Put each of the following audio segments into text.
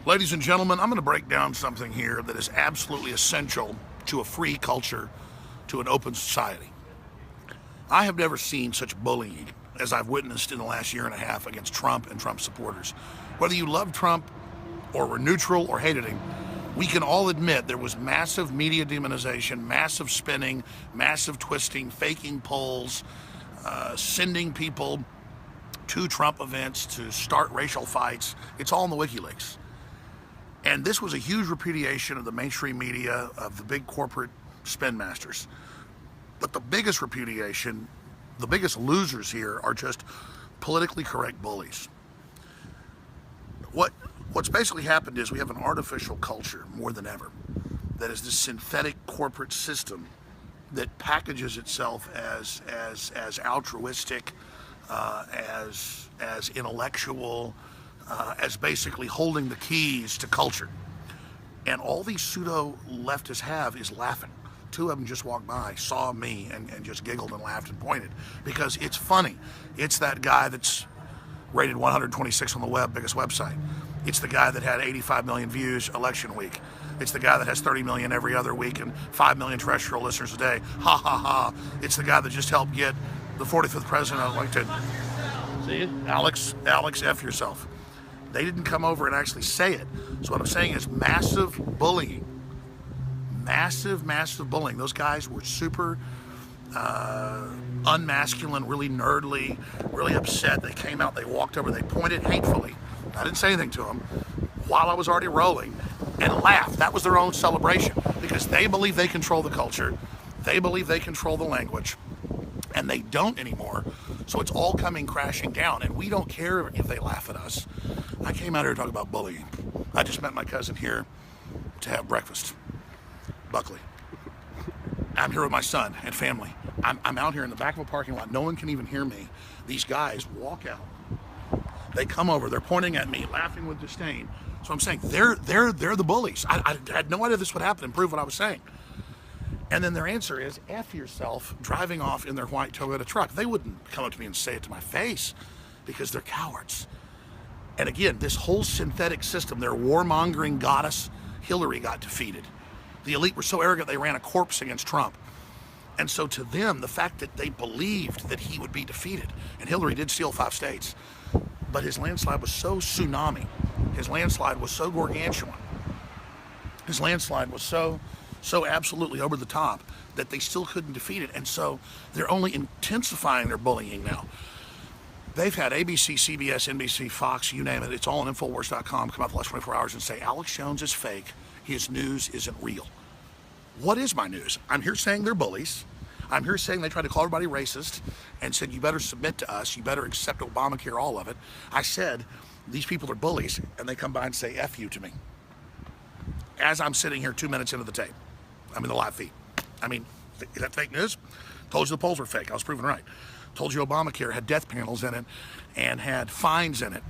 Ladies and gentlemen, I'm going to break down something here that is absolutely essential to a free culture, to an open society. I have never seen such bullying as I've witnessed in the last year and a half against Trump and Trump supporters. Whether you love Trump or were neutral or hated him, we can all admit there was massive media demonization, massive spinning, massive twisting, faking polls, sending people to Trump events to start racial fights. It's all in the WikiLeaks. And this was a huge repudiation of the mainstream media, of the big corporate spin masters. But the biggest repudiation, the biggest losers here are just politically correct bullies. What's basically happened is we have an artificial culture more than ever that is this synthetic corporate system that packages itself as altruistic, as intellectual, as basically holding the keys to culture. And all these pseudo leftists have is laughing. Two of them just walked by, saw me, and just giggled and laughed and pointed because it's funny. It's that guy that's rated 126 on the web, biggest website. It's the guy that had 85 million views election week. It's the guy that has 30 million every other week and 5 million terrestrial listeners a day. Ha ha ha. It's the guy that just helped get the 45th president elected. See it? Alex, F yourself. They didn't come over and actually say it. So what I'm saying is massive bullying. Massive bullying. Those guys were super unmasculine, really nerdly, really upset. They came out, they walked over, they pointed hatefully. I didn't say anything to them while I was already rolling and laughed. That was their own celebration because they believe they control the culture. They believe they control the language. And they don't anymore. So it's all coming crashing down. And we don't care if they laugh at us. I came out here to talk about bullying. I just met my cousin here to have breakfast. Buckley. I'm here with my son and family. I'm out here in the back of a parking lot. No one can even hear me. These guys walk out. They come over. They're pointing at me, laughing with disdain. So I'm saying they're the bullies. I had no idea this would happen and prove what I was saying. And then their answer is, F yourself, driving off in their white Toyota truck. They wouldn't come up to me and say it to my face because they're cowards. And again, this whole synthetic system, their warmongering goddess, Hillary, got defeated. The elite were so arrogant they ran a corpse against Trump. And so to them, the fact that they believed that he would be defeated, and Hillary did steal 5 states, but his landslide was so tsunami, his landslide was so gargantuan, his landslide was so absolutely over the top that they still couldn't defeat it. And so they're only intensifying their bullying now. They've had ABC, CBS, NBC, Fox, you name it. It's all on Infowars.com. Come out the last 24 hours and say, Alex Jones is fake. His news isn't real. What is my news? I'm here saying they're bullies. I'm here saying they tried to call everybody racist and said, you better submit to us. You better accept Obamacare, all of it. I said, these people are bullies. And they come by and say, F you to me. As I'm sitting here 2 minutes into the tape. I'm in the live feed. I mean, is that fake news? Told you the polls were fake. I was proven right. Told you Obamacare had death panels in it and had fines in it,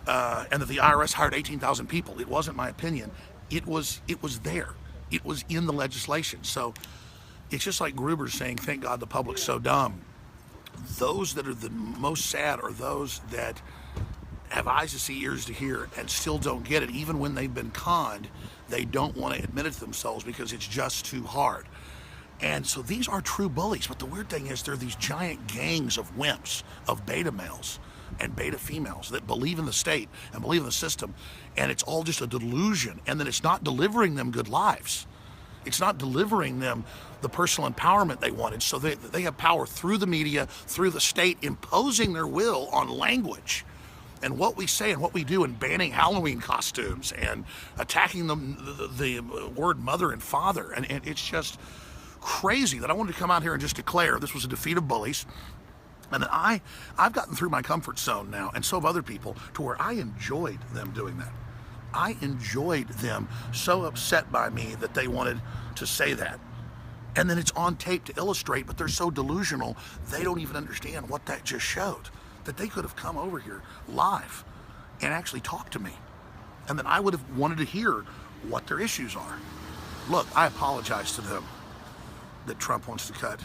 and that the IRS hired 18,000 people. It wasn't my opinion. It was there. It was in the legislation. So it's just like Gruber saying, thank God the public's so dumb. Those that are the most sad are those that have eyes to see, ears to hear, and still don't get it. Even when they've been conned, they don't want to admit it to themselves because it's just too hard. And so these are true bullies. But the weird thing is they're these giant gangs of wimps, of beta males and beta females that believe in the state and believe in the system. And it's all just a delusion. And then it's not delivering them good lives. It's not delivering them the personal empowerment they wanted. So they have power through the media, through the state, imposing their will on language. And what we say and what we do, and banning Halloween costumes and attacking the word mother and father. And it's just crazy that I wanted to come out here and just declare this was a defeat of bullies. And that I've gotten through my comfort zone now, and so have other people, to where I enjoyed them doing that. I enjoyed them so upset by me that they wanted to say that. And then it's on tape to illustrate, but they're so delusional, they don't even understand what that just showed. That they could have come over here live and actually talked to me. And then I would have wanted to hear what their issues are. Look, I apologize to them that Trump wants to cut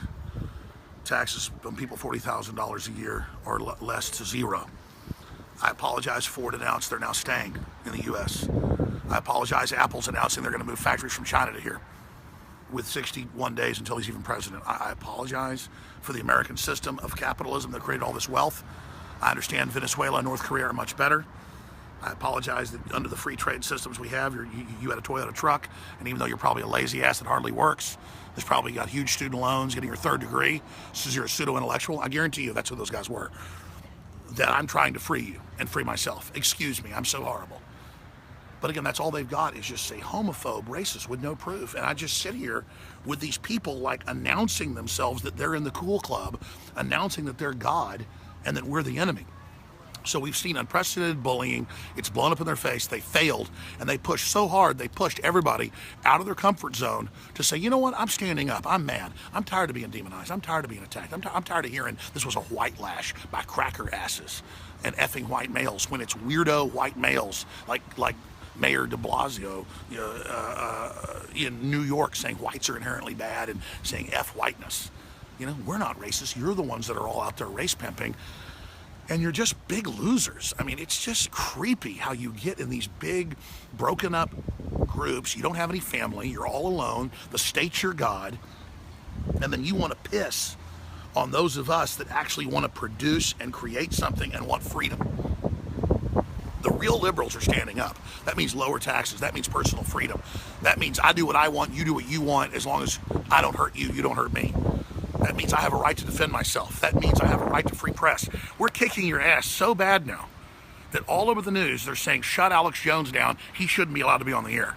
taxes on people $40,000 a year or less to zero. I apologize for it, announced they're now staying in the U.S. I apologize. Apple's announcing they're going to move factories from China to here with 61 days until he's even president. I apologize for the American system of capitalism that created all this wealth. I understand Venezuela and North Korea are much better. I apologize that under the free trade systems we have, you had a Toyota truck, and even though you're probably a lazy ass that hardly works, there's probably got huge student loans, getting your third degree, so you're a pseudo-intellectual. I guarantee you that's who those guys were. That I'm trying to free you and free myself. Excuse me, I'm so horrible. But again, that's all they've got is just say homophobe, racist with no proof. And I just sit here with these people like announcing themselves that they're in the cool club, announcing that they're God and that we're the enemy. So we've seen unprecedented bullying. It's blown up in their face. They failed, and they pushed so hard, they pushed everybody out of their comfort zone to say, you know what, I'm standing up. I'm mad. I'm tired of being demonized. I'm tired of being attacked. I'm tired of hearing this was a white lash by cracker asses and effing white males when it's weirdo white males like Mayor de Blasio in New York saying whites are inherently bad and saying F whiteness. You know, we're not racist. You're the ones that are all out there race pimping. And you're just big losers. I mean, it's just creepy how you get in these big, broken up groups. You don't have any family. You're all alone. The state's your God. And then you want to piss on those of us that actually want to produce and create something and want freedom. The real liberals are standing up. That means lower taxes. That means personal freedom. That means I do what I want, you do what you want, as long as I don't hurt you, you don't hurt me. That means I have a right to defend myself. That means I have a right to free press. We're kicking your ass so bad now that all over the news they're saying, shut Alex Jones down. He shouldn't be allowed to be on the air.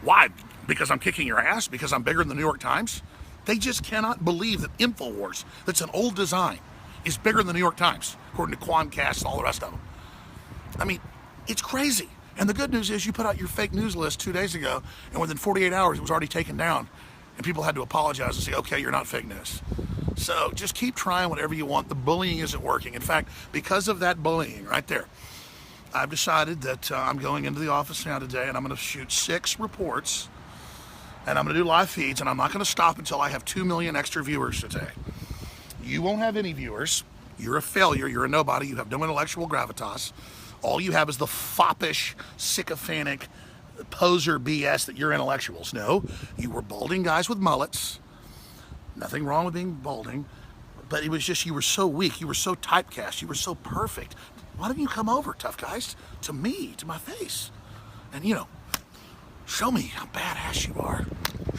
Why? Because I'm kicking your ass? Because I'm bigger than the New York Times? They just cannot believe that InfoWars, that's an old design, is bigger than the New York Times, according to Quamcast and all the rest of them. I mean, it's crazy. And the good news is you put out your fake news list 2 days ago, and within 48 hours it was already taken down. And people had to apologize and say, okay, you're not fake news. So just keep trying whatever you want. The bullying isn't working. In fact, because of that bullying right there, I've decided that I'm going into the office now today and I'm going to shoot 6 reports and I'm going to do live feeds, and I'm not going to stop until I have 2 million extra viewers today. You won't have any viewers. You're a failure. You're a nobody. You have no intellectual gravitas. All you have is the foppish, sycophantic, poser BS that you're intellectuals. No, you were balding guys with mullets. Nothing wrong with being balding, but it was just you were so weak. You were so typecast. You were so perfect. Why don't you come over, tough guys, to me, to my face, and show me how badass you are.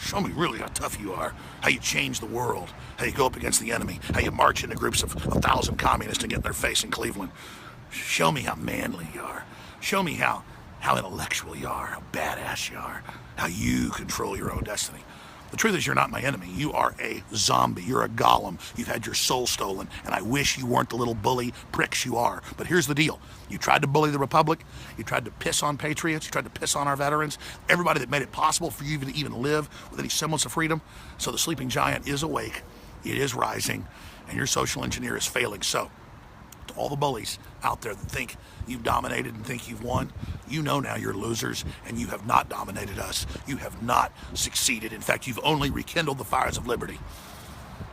Show me really how tough you are. How you change the world. How you go up against the enemy. How you march into groups of 1,000 communists and get in their face in Cleveland. Show me how manly you are. Show me how intellectual you are, how badass you are, how you control your own destiny. The truth is you're not my enemy. You are a zombie. You're a golem. You've had your soul stolen, and I wish you weren't the little bully pricks you are. But here's the deal. You tried to bully the Republic. You tried to piss on patriots. You tried to piss on our veterans, everybody that made it possible for you to even live with any semblance of freedom. So the sleeping giant is awake. It is rising, and your social engineer is failing. So to all the bullies out there that think you've dominated and think you've won, you know now you're losers, and you have not dominated us. You have not succeeded. In fact, you've only rekindled the fires of liberty.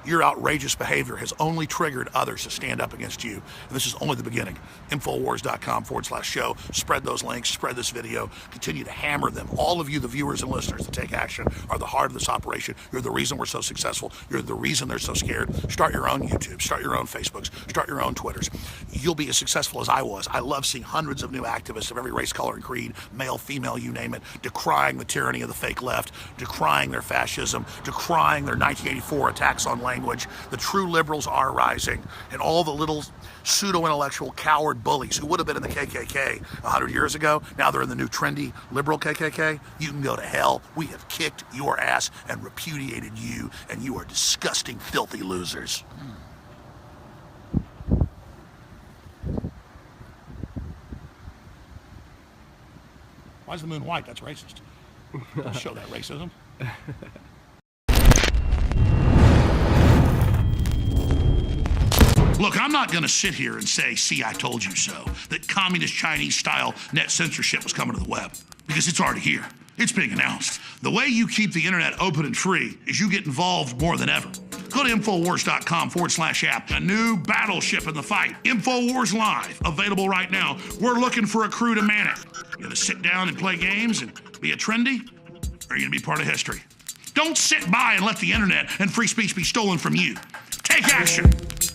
Your outrageous behavior has only triggered others to stand up against you. And this is only the beginning. Infowars.com/show. Spread those links, spread this video, continue to hammer them. All of you, the viewers and listeners that take action, are the heart of this operation. You're the reason we're so successful. You're the reason they're so scared. Start your own YouTube, start your own Facebooks, start your own Twitters. You'll be as successful as I was. I love seeing hundreds of new activists of every race, color, and creed, male, female, you name it, decrying the tyranny of the fake left, decrying their fascism, decrying their 1984 attacks on language. The true liberals are rising, and all the little pseudo-intellectual coward bullies who would have been in the KKK 100 years ago, now they're in the new trendy liberal KKK. You can go to hell. We have kicked your ass and repudiated you, and you are disgusting, filthy losers. Why is the moon white? That's racist. Don't show that racism. Look, I'm not going to sit here and say, see, I told you so, that communist Chinese-style net censorship was coming to the web, because it's already here. It's being announced. The way you keep the internet open and free is you get involved more than ever. Go to Infowars.com/app. A new battleship in the fight. Infowars Live, available right now. We're looking for a crew to man it. You gonna sit down and play games and be a trendy? Or are you gonna be part of history? Don't sit by and let the internet and free speech be stolen from you. Take action.